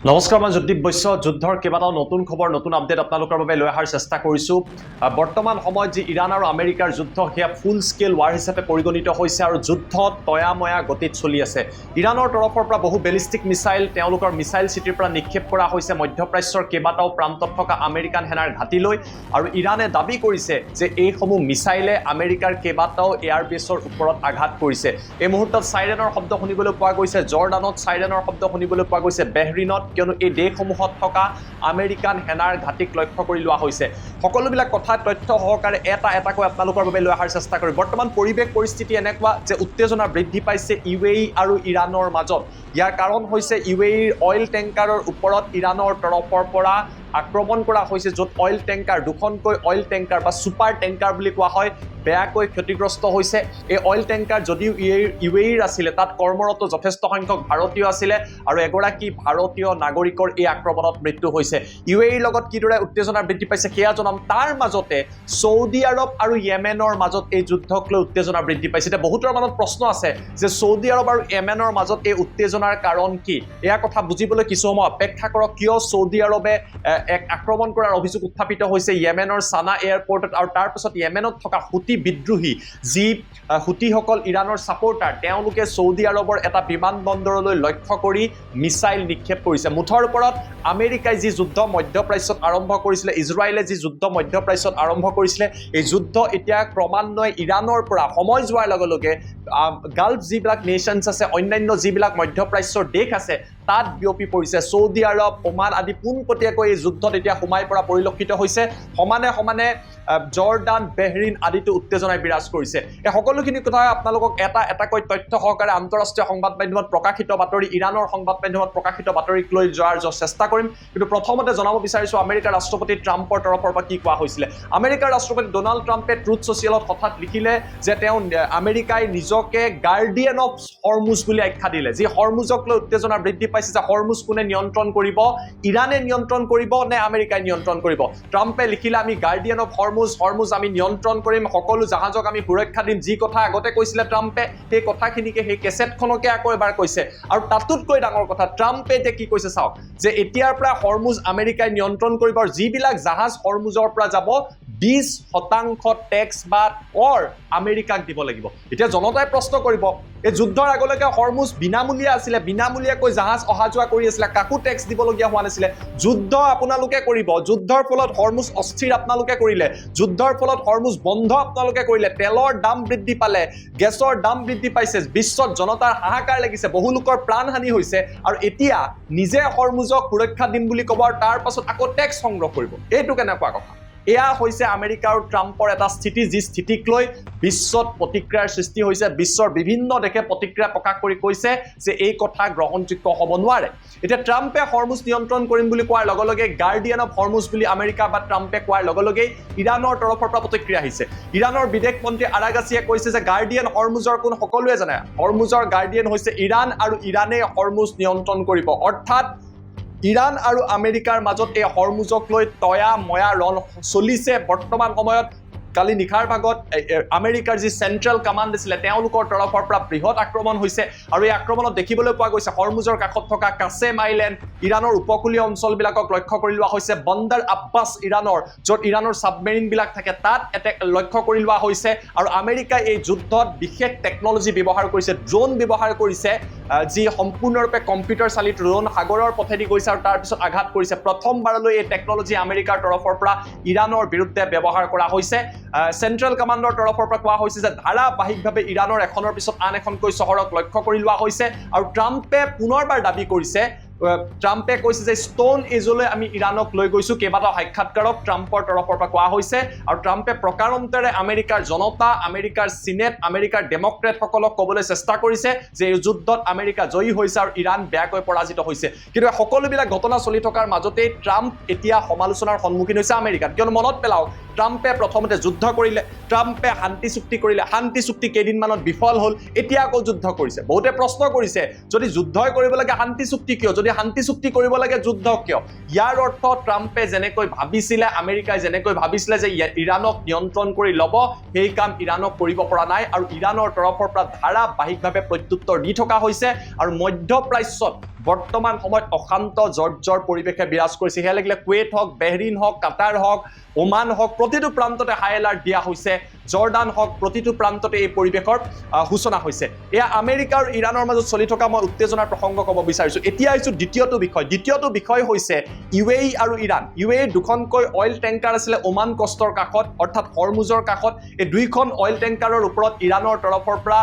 নমস্কাৰ মই জ্যোতিপ বৈশ্য যুদ্ধৰ কেইবাটাও নতুন খবৰ নতুন আপডেট আপোনালোকৰ বাবে লৈ অহাৰ চেষ্টা কৰিছোঁ বৰ্তমান সময়ত যি ইৰাণ আৰু আমেৰিকাৰ যুদ্ধ সেয়া ফুল স্কেল ৱাৰ হিচাপে পৰিগণিত হৈছে আৰু যুদ্ধ তয়াময়া গতিত চলি আছে ইৰাণৰ তৰফৰ পৰা বহু বেলিষ্টিক মিসাইল তেওঁলোকৰ মিসাইল চিটিৰ পৰা নিক্ষেপ কৰা হৈছে মধ্যপ্ৰাচ্যৰ কেইবাটাও প্ৰান্তত থকা আমেৰিকান সেনাৰ ঘাটিলৈ আৰু ইৰাণে দাবী কৰিছে যে এইসমূহ মিসাইলে আমেৰিকাৰ কেইবাটাও এয়াৰবেছৰ ওপৰত আঘাত কৰিছে এই মুহূৰ্তত সাইৰেনৰ শব্দ শুনিবলৈ পোৱা গৈছে জৰ্ডানত সাইৰেনৰ শব্দ শুনিবলৈ পোৱা গৈছে বেহৰিনত কিয়নো এই দেশসমূহত থকা আমেৰিকান সেনাৰ ঘাটিক লক্ষ্য কৰি লোৱা হৈছে সকলোবিলাক কথা তথ্য সহকাৰে এটাকৈ আপোনালোকৰ বাবে লৈ অহাৰ চেষ্টা কৰি বৰ্তমান পৰিৱেশ পৰিস্থিতি এনেকুৱা যে উত্তেজনা বৃদ্ধি পাইছে ইউএই আৰু ইৰাণৰ মাজত ইয়াৰ কাৰণ হৈছে ইউএইৰ অইল টেংকাৰৰ ওপৰত ইৰাণৰ তৰফৰ পৰা আক্ৰমণ কৰা হৈছে য'ত অইল টেংকাৰ দুখনকৈ অইল টেংকাৰ বা সুপাৰ টেংকাৰ বুলি কোৱা হয় বেয়াকৈ ক্ষতিগ্ৰস্ত হৈছে এই অইল টেংকাৰ যদিও ইউএইৰ আছিলে তাত কৰ্মৰত যথেষ্ট সংখ্যক ভাৰতীয় আছিলে আৰু এগৰাকী ভাৰতীয় নাগৰিকৰ এই আক্ৰমণত মৃত্যু হৈছে ইউএইৰ লগত কিদৰে উত্তেজনা বৃদ্ধি পাইছে সেয়া জনাম তাৰ মাজতে সৌদি আৰব আৰু ইয়েমেনৰ মাজত এই যুদ্ধক লৈ উত্তেজনা বৃদ্ধি পাইছে এতিয়া বহুতৰ মনত প্ৰশ্ন আছে যে সৌদি আৰব আৰু ইয়েমেনৰ মাজত এই উত্তেজনাৰ কাৰণ কি এয়া কথা বুজিবলৈ কিছু সময় অপেক্ষা কৰক কিয় সৌদি আৰবে এক আক্ৰমণ কৰাৰ অভিযোগ উত্থাপিত হৈছে ইয়েমেনৰ সানা এয়াৰপোৰ্টত আৰু তাৰ পিছত ইয়েমেনত থকা হুতি বিদ্ৰোহী যি হুতিসকল ইৰাণৰ সাপোৰ্টাৰ তেওঁলোকে সৌদি আৰবৰ এটা বিমানবন্দৰলৈ লক্ষ্য কৰি মিসাইল নিক্ষেপ কৰিছে মুঠৰ ওপৰত আমেৰিকাই যি যুদ্ধ মধ্যপ্ৰাচ্যত আৰম্ভ কৰিছিলে ইজৰাইলে যি যুদ্ধ মধ্যপ্ৰাচ্যত আৰম্ভ কৰিছিলে এই যুদ্ধ এতিয়া ক্ৰমান্বয়ে ইৰাণৰ পৰা সময় যোৱাৰ লগে লগে গাল্ফ যিবিলাক নেশ্যনছ আছে অন্যান্য যিবিলাক মধ্যপ্ৰাচ্যৰ দেশ আছে তাত বিয়পি পৰিছে সৌদি আৰব ওমান আদি পোনপটীয়াকৈ এই যুদ্ধত এতিয়া সোমাই পৰা পৰিলক্ষিত হৈছে সমানে জৰ্ডান বেহৰিন আদিতো উত্তেজনাই বিৰাজ কৰিছে এই সকলোখিনি কথা আপোনালোকক এটাকৈ তথ্য সহকাৰে আন্তঃৰাষ্ট্ৰীয় সংবাদ মাধ্যমত প্ৰকাশিত বাতৰি ইৰাণৰ সংবাদ মাধ্যমত প্ৰকাশিত বাতৰিক লৈ যোৱাৰ চেষ্টা কৰিম কিন্তু প্ৰথমতে জনাব বিচাৰিছোঁ আমেৰিকাৰ ৰাষ্ট্ৰপতি ট্ৰাম্পৰ তৰফৰ পৰা কি কোৱা হৈছিলে আমেৰিকাৰ ৰাষ্ট্ৰপতি ডোনাল্ড ট্ৰাম্পে ট্ৰুথ ছ'চিয়েলত হঠাৎ লিখিলে যে তেওঁ আমেৰিকাই নিজকে গাৰ্ডিয়ান অফ হৰমুজ বুলি আখ্যা দিলে যি হৰমুজক লৈ উত্তেজনা বৃদ্ধি পাইছে যে হৰমুজ কোনে নিয়ন্ত্ৰণ কৰিব ইৰাণে নিয়ন্ত্ৰণ কৰিব নে আমেৰিকাই নিয়ন্ত্ৰণ কৰিব ট্ৰাম্পে লিখিলে আমি গাৰ্ডিয়ান অফ হৰমুজ আমি নিয়ন্ত্ৰণ কৰিম সকলো জাহাজক আমি সুৰক্ষা দিম যি কথা আগতে কৈছিলে ট্ৰাম্পে সেই কথাখিনিকে সেই কেছেটখনকে আকৌ এবাৰ কৈছে আৰু তাতোতকৈ ডাঙৰ কথা ট্ৰাম্পে এতিয়া কি কৈছে চাওক যে এতিয়াৰ পৰা হৰমুজ আমেৰিকাই নিয়ন্ত্ৰণ কৰিব আৰু যিবিলাক জাহাজ হৰমুজৰ পৰা যাব 20% টেক্স বা কৰ আমেৰিকাক দিব লাগিব এতিয়া জনতাই প্ৰশ্ন কৰিব এই যুদ্ধৰ আগলৈকে হৰমুজ বিনামূলীয়া আছিলে বিনামূলীয়াকৈ জাহাজ অহা যোৱা কৰি আছিলে কাকো টেক্স দিবলগীয়া হোৱা নাছিলে যুদ্ধ আপোনালোকে কৰিব যুদ্ধৰ ফলত হৰমুজ অস্থিৰ আপোনালোকে কৰিলে যুদ্ধৰ ফলত হৰমুজ বন্ধ আপোনালোকে কৰিলে তেলৰ দাম বৃদ্ধি পালে গেছৰ দাম বৃদ্ধি পাইছে বিশ্বত জনতাৰ হাহাকাৰ লাগিছে বহু লোকৰ প্ৰাণহানি হৈছে আৰু এতিয়া নিজে হৰমুজক সুৰক্ষা দিম বুলি ক'ব আৰু তাৰ পাছত আকৌ টেক্স সংগ্ৰহ কৰিব এইটো কেনেকুৱা কথা এয়া হৈছে আমেৰিকা আৰু ট্ৰাম্পৰ এটা স্থিতি যি স্থিতিক লৈ বিশ্বত প্ৰতিক্ৰিয়াৰ সৃষ্টি হৈছে বিশ্বৰ বিভিন্ন দেশে প্ৰতিক্ৰিয়া প্ৰকাশ কৰি কৈছে যে এই কথা গ্ৰহণযোগ্য হ'ব নোৱাৰে এতিয়া ট্ৰাম্পে হৰমুজ নিয়ন্ত্ৰণ কৰিম বুলি কোৱাৰ লগে লগে গাৰ্ডিয়ান অফ হৰমুজ বুলি আমেৰিকা বা ট্ৰাম্পে কোৱাৰ লগে লগে ইৰাণৰ তৰফৰ পৰা প্ৰতিক্ৰিয়া আহিছে ইৰাণৰ বিদেশ মন্ত্ৰী আৰাগাচিয়ে কৈছে যে গাৰ্ডিয়ান হৰমুজৰ কোন সকলোৱে জানে হৰমুজৰ গাৰ্ডিয়ান হৈছে ইৰাণ আৰু ইৰাণে হৰমুজ নিয়ন্ত্ৰণ কৰিব অৰ্থাৎ ইৰাণ আৰু আমেৰিকাৰ মাজত এই হৰমুজক লৈ তয়াময়া ৰণ চলিছে বৰ্তমান সময়ত কালি নিশাৰ ভাগত আমেৰিকাৰ যি চেন্ট্ৰেল কামাণ্ড আছিলে তেওঁলোকৰ তৰফৰ পৰা বৃহৎ আক্ৰমণ হৈছে আৰু এই আক্ৰমণত দেখিবলৈ পোৱা গৈছে হৰমুজৰ কাষত থকা কাছেম আইলেণ্ড ইৰাণৰ উপকূলীয় অঞ্চলবিলাকক লক্ষ্য কৰি লোৱা হৈছে বন্দৰ আব্বাছ ইৰাণৰ য'ত ইৰাণৰ ছাবমেৰিনবিলাক থাকে তাত লক্ষ্য কৰি লোৱা হৈছে আৰু আমেৰিকাই এই যুদ্ধত বিশেষ টেকনলজি ব্যৱহাৰ কৰিছে ড্ৰোন ব্যৱহাৰ কৰিছে যি সম্পূৰ্ণৰূপে কম্পিউটাৰ চালিত ড্ৰোন সাগৰৰ পথেদি গৈছে আৰু তাৰ পিছত আঘাত কৰিছে প্ৰথমবাৰলৈ এই টেকনলজি আমেৰিকাৰ তৰফৰ পৰা ইৰাণৰ বিৰুদ্ধে ব্যৱহাৰ কৰা হৈছে চেন্ট্ৰেল কামাণ্ডৰ তৰফৰ পৰা কোৱা হৈছে যে ধাৰাবাহিকভাৱে ইৰাণৰ এখনৰ পিছত আন এখনকৈ চহৰক লক্ষ্য কৰি লোৱা হৈছে আৰু ট্ৰাম্পে পুনৰবাৰ দাবী কৰিছে ট্ৰাম্পে কৈছে যে ষ্টোন এজলৈ আমি ইৰাণক লৈ গৈছো কেইবাটাও সাক্ষাৎকাৰক ট্ৰাম্পৰ তৰফৰ পৰা কোৱা হৈছে আৰু ট্ৰাম্পে প্ৰকাৰান্তৰে আমেৰিকাৰ জনতা আমেৰিকাৰ সিনেট আমেৰিকাৰ ডেমক্ৰেটসকলক ক'বলৈ চেষ্টা কৰিছে যে এই যুদ্ধত আমেৰিকা জয়ী হৈছে আৰু ইৰাণ বেয়াকৈ পৰাজিত হৈছে কিন্তু সকলোবিলাক ঘটনা চলি থকাৰ মাজতেই ট্ৰাম্প এতিয়া সমালোচনাৰ সন্মুখীন হৈছে আমেৰিকাত কিয়নো মনত পেলাওক ট্ৰাম্পে প্ৰথমতে যুদ্ধ কৰিলে ট্ৰাম্পে শান্তি চুক্তি কৰিলে শান্তি চুক্তি কেইদিনমানত বিফল হ'ল এতিয়া আকৌ যুদ্ধ কৰিছে বহুতে প্ৰশ্ন কৰিছে যদি যুদ্ধই কৰিব লাগে শান্তি চুক্তি কিয় যদি শান্তি চুক্তি কৰিব লাগে যুদ্ধ কিয় ইয়াৰ অৰ্থ ট্ৰাম্পে যেনেকৈ ভাবিছিলে আমেৰিকাই যেনেকৈ ভাবিছিলে যে ইৰাণক নিয়ন্ত্ৰণ কৰি ল'ব সেই কাম ইৰাণক কৰিব পৰা নাই আৰু ইৰাণৰ তৰফৰ পৰা ধাৰাবাহিকভাৱে প্ৰত্যুত্তৰ দি থকা হৈছে আৰু মধ্যপ্ৰাচ্যত বৰ্তমান সময়ত অশান্ত জৰ্জৰ পৰিৱেশে বিৰাজ কৰিছে সেয়া লাগিলে কুৱেইট হওক বেহৰিন হওক কাটাৰ হওক ওমান হওক প্ৰতিটো প্ৰান্ততে হাই এলাৰ্ট দিয়া হৈছে জৰ্ডান হওক প্ৰতিটো প্ৰান্ততে এই পৰিৱেশৰ সূচনা হৈছে এয়া আমেৰিকা আৰু ইৰাণৰ মাজত চলি থকা মই উত্তেজনাৰ প্ৰসংগ ক'ব বিচাৰিছো এতিয়া আহিছো দ্বিতীয়টো বিষয় হৈছে ইউএই আৰু ইৰাণ ইউএই দুখনকৈ অইল টেংকাৰ আছিলে ওমান কষ্টৰ কাষত অৰ্থাৎ হৰমুজৰ কাষত এই দুইখন অইল টেংকাৰৰ ওপৰত ইৰাণৰ তৰফৰ পৰা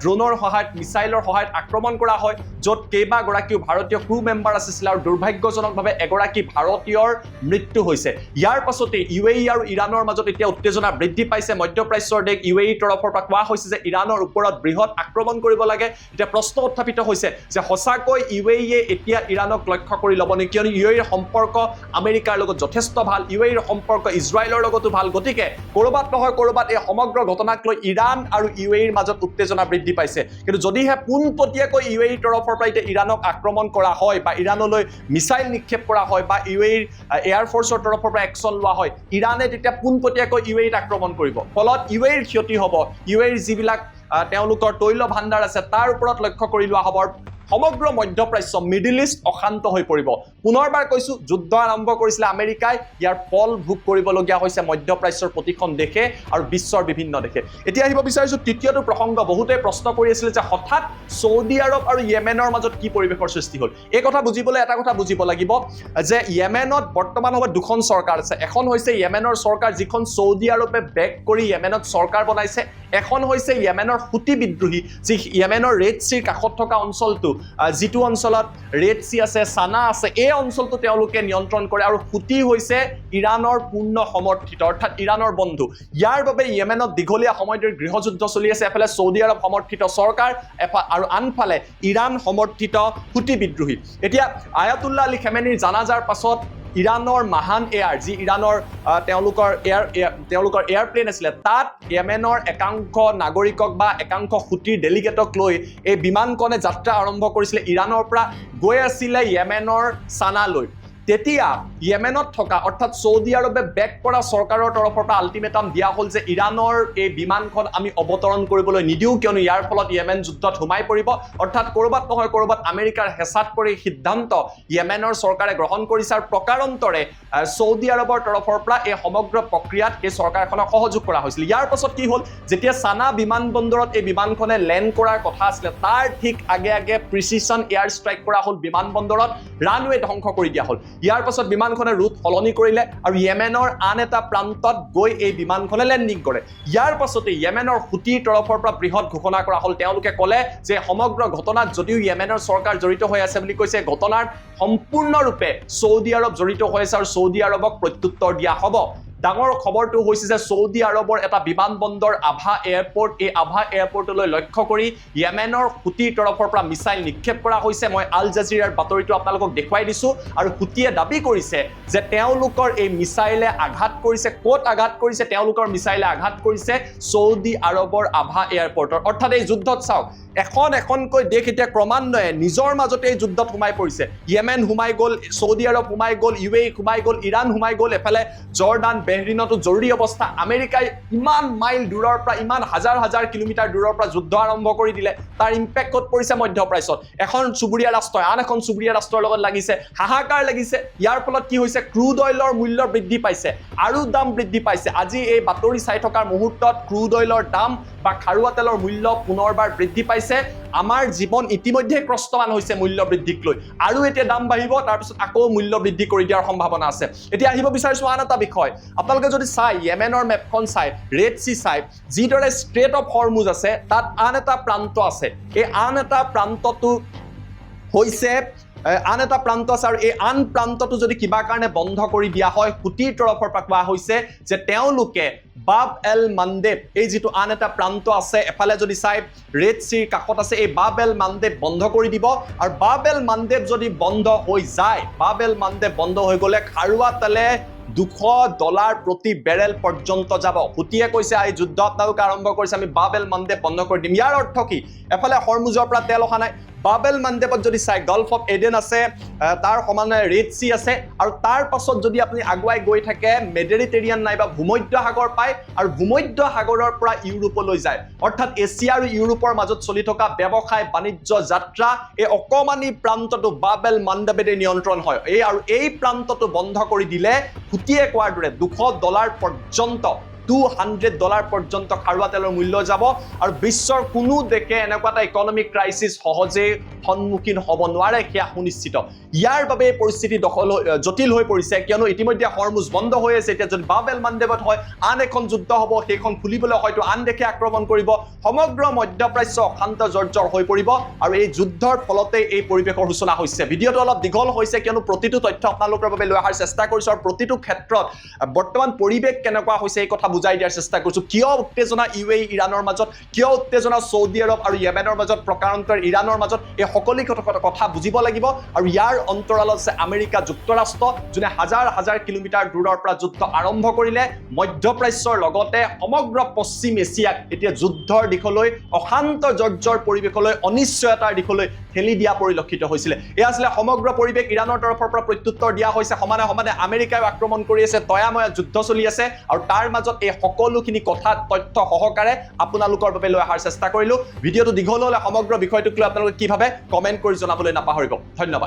ড্ৰোনৰ সহায়ত মিছাইলৰ সহায়ত আক্ৰমণ কৰা হয় য'ত কেইবাগৰাকীও ভাৰতীয় ক্ৰু মেম্বাৰ আছিল আৰু দুৰ্ভাগ্যজনকভাৱে এগৰাকী ভাৰতীয়ৰ মৃত্যু হৈছে ইয়াৰ পাছতে ইউএই আৰু ইৰাণৰ মাজত এতিয়া উত্তেজনা বৃদ্ধি পাইছে মধ্যপ্ৰাচ্যৰ দেশ ইউএইৰ তৰফৰ পৰা কোৱা হৈছে যে ইৰাণৰ ওপৰত বৃহৎ আক্ৰমণ কৰিব লাগে এতিয়া প্ৰশ্ন উত্থাপিত হৈছে যে সঁচাকৈ ইউএইয়ে এতিয়া ইৰাণক লক্ষ্য কৰি ল'ব নেকি কিয়নো ইউএইৰ সম্পৰ্ক আমেৰিকাৰ লগত যথেষ্ট ভাল ইউএইৰ সম্পৰ্ক ইজৰাইলৰ লগতো ভাল গতিকে ক'ৰবাত নহয় ক'ৰবাত এই সমগ্ৰ ঘটনাক লৈ ইৰাণ আৰু ইউএইৰ মাজত উত্তেজনা বৃদ্ধি পাইছে কিন্তু যদিহে পোনপটীয়াকৈ ইউএইৰ তৰফৰ পৰা এতিয়া ইৰাণক আক্ৰমণ কৰা হয় বা ইৰাণলৈ মিছাইল নিক্ষেপ কৰা হয় বা ইউএইৰ এয়াৰ ফ'ৰ্চৰ তৰফৰ পৰা একশ্যন লোৱা হয় ইৰাণে তেতিয়া পোনপটীয়াকৈ ইউএইত আক্ৰমণ কৰিব ফলত ইউএইৰ ক্ষতি হ'ব ইউএইৰ যিবিলাক তেওঁলোকৰ তৈল ভাণ্ডাৰ আছে তাৰ ওপৰত লক্ষ্য কৰি লোৱা হ'ব সমগ্ৰ মধ্যপ্ৰাচ্য মিডল ইষ্ট অশান্ত হৈ পৰিব পুনৰবাৰ কৈছো যুদ্ধ আৰম্ভ কৰিছিলে আমেৰিকাই ইয়াৰ ফল ভোগ কৰিবলগীয়া হৈছে মধ্যপ্ৰাচ্যৰ প্ৰতিখন দেশে আৰু বিশ্বৰ বিভিন্ন দেশে এতিয়া আহিব বিচাৰিছো তৃতীয়টো প্ৰসংগ বহুতে প্ৰশ্ন কৰি আছিল যে হঠাৎ সৌদি আৰব আৰু ইয়েমেনৰ মাজত কি পৰিৱেশৰ সৃষ্টি হ'ল এই কথা বুজিবলৈ এটা কথা বুজিব লাগিব যে ইয়েমেনত বৰ্তমান সময়ত দুখন চৰকাৰ আছে এখন হৈছে ইয়েমেনৰ চৰকাৰ যিখন সৌদি আৰবে বেক কৰি ইয়েমেনত চৰকাৰ বনাইছে এখন হৈছে ইয়েমেনৰ হুতি বিদ্ৰোহী যি ইয়েমেনৰ ৰেড চিৰ কাষত থকা অঞ্চলটো যিটো অঞ্চলত ৰেড চি আছে সানা আছে এই অঞ্চলটো তেওঁলোকে নিয়ন্ত্ৰণ কৰে আৰু হুতি হৈছে ইৰাণৰ পূৰ্ণ সমৰ্থিত অৰ্থাৎ ইৰাণৰ বন্ধু ইয়াৰ বাবে ইয়েমেনত দীঘলীয়া সময় ধৰি গৃহযুদ্ধ চলি আছে এফালে সৌদি আৰব সমৰ্থিত চৰকাৰ আৰু আনফালে ইৰাণ সমৰ্থিত হুতি বিদ্ৰোহী এতিয়া আয়াতুল্লাহ আলী খেমেনিৰ জানাজাৰ পাছত ইৰাণৰ মাহান এয়াৰ যি ইৰাণৰ তেওঁলোকৰ এয়াৰপ্লেন আছিলে তাত ইয়েমেনৰ একাংশ নাগৰিকক বা একাংশ হুতিৰ ডেলিগেটক লৈ এই বিমানখনে যাত্ৰা আৰম্ভ কৰিছিলে ইৰাণৰ পৰা গৈ আছিলে ইয়েমেনৰ সানালৈ তেতিয়া ইয়েমেনত থকা অৰ্থাৎ সৌদি আৰবে বেক কৰা চৰকাৰৰ তৰফৰ পৰা আল্টিমেটাম দিয়া হ'ল যে ইৰাণৰ এই বিমানখন আমি অৱতৰণ কৰিবলৈ নিদিওঁ কিয়নো ইয়াৰ ফলত ইয়েমেন যুদ্ধত সোমাই পৰিব অৰ্থাৎ ক'ৰবাত নহয় ক'ৰবাত আমেৰিকাৰ হেঁচাত পৰি সিদ্ধান্ত ইয়েমেনৰ চৰকাৰে গ্ৰহণ কৰিছে আৰু প্ৰকাৰান্তৰে সৌদি আৰবৰ তৰফৰ পৰা এই সমগ্ৰ প্ৰক্ৰিয়াত এই চৰকাৰখনক সহযোগ কৰা হৈছিল ইয়াৰ পাছত কি হ'ল যেতিয়া সানা বিমানবন্দৰত এই বিমানখনে লেণ্ড কৰাৰ কথা আছিলে তাৰ ঠিক আগে আগে প্ৰিচিছন এয়াৰ ষ্ট্ৰাইক কৰা হ'ল বিমানবন্দৰত ৰানৱে ধ্বংস কৰি দিয়া হ'ল ইয়াৰ পাছত বিমানখনে ৰুট সলনি কৰিলে আৰু ইয়েমেনৰ আন এটা প্ৰান্তত গৈ এই বিমানখনে লেণ্ডিং কৰে ইয়াৰ পাছতে ইয়েমেনৰ হুতিৰ তৰফৰ পৰা বৃহৎ ঘোষণা কৰা হ'ল তেওঁলোকে ক'লে যে সমগ্ৰ ঘটনাত যদিও ইয়েমেনৰ চৰকাৰ জড়িত হৈ আছে বুলি কৈছে ঘটনাৰ সম্পূৰ্ণৰূপে সৌদি আৰব জড়িত হৈ আছে আৰু সৌদি আৰবক প্ৰত্যুত্তৰ দিয়া হ'ব ডাঙৰ খবৰটো হৈছে যে সৌদি আৰবৰ এটা বিমানবন্দৰ আভা এয়াৰপোৰ্ট এই আভা এয়াৰপোৰ্টলৈ লক্ষ্য কৰি ইয়েমেনৰ হুতিৰ তৰফৰ পৰা মিছাইল নিক্ষেপ কৰা হৈছে মই আল জাজিৰাৰ বাতৰিটো আপোনালোকক দেখুৱাই দিছো আৰু হুতিয়ে দাবী কৰিছে যে তেওঁলোকৰ এই মিছাইলে আঘাত কৰিছে ক'ত আঘাত কৰিছে তেওঁলোকৰ মিছাইলে আঘাত কৰিছে সৌদি আৰবৰ আভা এয়াৰপোৰ্টৰ অৰ্থাৎ এই যুদ্ধত চাওক এখনকৈ দেশ এতিয়া ক্ৰমান্বয়ে নিজৰ মাজতে এই যুদ্ধত সোমাই পৰিছে ইয়েমেন সোমাই গ'ল সৌদি আৰব সোমাই গ'ল ইউএই সোমাই গ'ল ইৰাণ সোমাই গ'ল এফালে জৰ্ডান বেহৰিনতো জৰুৰী অৱস্থা আমেৰিকাই ইমান মাইল দূৰৰ পৰা ইমান হাজাৰ হাজাৰ কিলোমিটাৰ দূৰৰ পৰা যুদ্ধ আৰম্ভ কৰি দিলে তাৰ ইম্পেক্ট ক'ত পৰিছে মধ্যপ্ৰাচ্যত এখন চুবুৰীয়া ৰাষ্ট্ৰই আন এখন চুবুৰীয়া ৰাষ্ট্ৰৰ লগত লাগিছে হাহাকাৰ লাগিছে ইয়াৰ ফলত কি হৈছে ক্ৰুড অইলৰ মূল্য বৃদ্ধি পাইছে আৰু দাম বৃদ্ধি পাইছে আজি এই বাতৰি চাই থকাৰ মুহূৰ্তত ক্ৰুড অইলৰ দাম বা খাৰুৱা তেলৰ মূল্য পুনৰবাৰ বৃদ্ধি পাইছে আমাৰ জীৱন ইতিমধ্যে ক্ৰস্তমান হৈছে মূল্য বৃদ্ধিক লৈ আৰু এতিয়া দাম বাঢ়িব তাৰপিছত আকৌ মূল্য বৃদ্ধি কৰি দিয়াৰ সম্ভাৱনা আছে এতিয়া আহিব বিচাৰিছো আন এটা বিষয় আপোনালোকে যদি চাই ইয়েমেনৰ মেপখন চাই ৰেড চি চাই যিদৰে ষ্ট্ৰেট অফ হৰমুজ আছে তাত আন এটা প্ৰান্ত আছে এই আন এটা প্ৰান্তটো হৈছে আন এটা প্ৰান্ত আছে আৰু এই আন প্ৰান্তটো যদি কিবা কাৰণে বন্ধ কৰি দিয়া হয় হুতিৰ তৰফৰ পৰা কোৱা হৈছে যে তেওঁলোকে বাব এল মানদেব এই যিটো আন এটা প্ৰান্ত আছে এফালে যদি চাই ৰেড চিৰ কাষত আছে এই বাব এল মানদেব বন্ধ কৰি দিব আৰু বাব এল মানদেব যদি বন্ধ হৈ যায় বাব এল মানদেব বন্ধ হৈ গ'লে খাৰুৱা তেলে $200 প্ৰতি বেৰেল পৰ্যন্ত যাব হুতিয়ে কৈছে এই যুদ্ধ আপোনালোকে আৰম্ভ কৰিছে আমি বাব এল মানদেব বন্ধ কৰি দিম ইয়াৰ অৰ্থ কি এফালে হৰমুজৰ পৰা তেল অহা নাই বাবেল মান্ডেবত যদি চাই গালফ অফ এডেন আছে, তাৰ সমানে ৰেড চি আছে, আৰু তাৰ পাছত যদি আপুনি আগুৱাই গৈ থাকে মেডিটেৰিয়ান নাইবা ভূমধ্য সাগৰ পায়, আৰু ভূমধ্য সাগৰৰ পৰা ইউৰোপলৈ যায়। অৰ্থাৎ এছিয়া আৰু ইউৰোপৰ মাজত চলি থকা ব্যৱসায় বাণিজ্য যাত্ৰা এই অকমানি প্ৰান্তটো বাবেল মান্ডেবেৰে নিয়ন্ত্ৰণ হয়। এই প্ৰান্তটো বন্ধ কৰি দিলে খুটিয়ে কোৱাৰ দৰে $200 পৰ্যন্ত $200 পৰ্যন্ত খাৰুৱা তেলৰ মূল্য যাব, আৰু বিশ্বৰ কোনো দেশে এনেকুৱা এটা ইকনমিক ক্ৰাইচিছ সহজে সন্মুখীন হ'ব নোৱাৰে, সেয়া সুনিশ্চিত। ইয়াৰ বাবে এই পৰিস্থিতি জটিল হৈ পৰিছে, কিয়নো ইতিমধ্যে হৰমুজ বন্ধ হৈ আছে। এতিয়া যদি বাবেল মান্ডেবত হয় আন এখন যুদ্ধ হ'ব, সেইখন খুলিবলৈ হয়তো আন দেশে আক্ৰমণ কৰিব, সমগ্ৰ মধ্যপ্ৰাচ্য অশান্ত জৰ্জৰ হৈ পৰিব, আৰু এই যুদ্ধৰ ফলতে এই পৰিৱেশৰ সূচনা হৈছে। ভিডিঅ'টো অলপ দীঘল হৈছে, কিয়নো প্ৰতিটো তথ্য আপোনালোকৰ বাবে লৈ অহাৰ চেষ্টা কৰিছোঁ, আৰু প্ৰতিটো ক্ষেত্ৰত বৰ্তমান পৰিৱেশ কেনেকুৱা হৈছে এই কথা বুজাই দিয়াৰ চেষ্টা কৰিছোঁ। কিয় উত্তেজনা UAE ইৰাণৰ মাজত, কিয় উত্তেজনা চৌদি আৰৱ আৰু য়েমেনৰ মাজত, প্ৰকাৰান্তৰ ইৰাণৰ মাজত, এই সকলো কথা বুজিব লাগিব। আৰু ইয়াৰ অন্তৰালত আছে আমেৰিকা যুক্তৰাষ্ট্ৰ, যোনে হাজাৰ হাজাৰ কিলোমিটাৰ দূৰৰ পৰা যুদ্ধ আৰম্ভ কৰিলে, মধ্যপ্ৰাচ্যৰ লগতে সমগ্ৰ পশ্চিম এছিয়াক এতিয়া যুদ্ধৰ দিশলৈ, অশান্ত জৰ্জৰ পৰিৱেশলৈ, অনিশ্চয়তাৰ দিশলৈ ঠেলি দিয়া পৰিলক্ষিত হৈছিলে। এয়া আছিলে সমগ্ৰ পৰিৱেশ। ইৰাণৰ তৰফৰ পৰা প্ৰত্যুত্তৰ দিয়া হৈছে, সমানে সমানে আমেৰিকাই আক্ৰমণ কৰি আছে, তয়াময়া যুদ্ধ চলি আছে, আৰু তাৰ মাজত এই সকলোখিনি কথা তথ্য সহকাৰে আপোনালোকৰ বাবে লৈ অহাৰ চেষ্টা কৰিলোঁ। ভিডিঅ'টো দীঘল হ'লে সমগ্ৰ বিষয়টোক লৈ আপোনালোকে কি ভাবে কমেণ্ট কৰি জনাবলৈ নাপাহৰিব। ধন্যবাদ।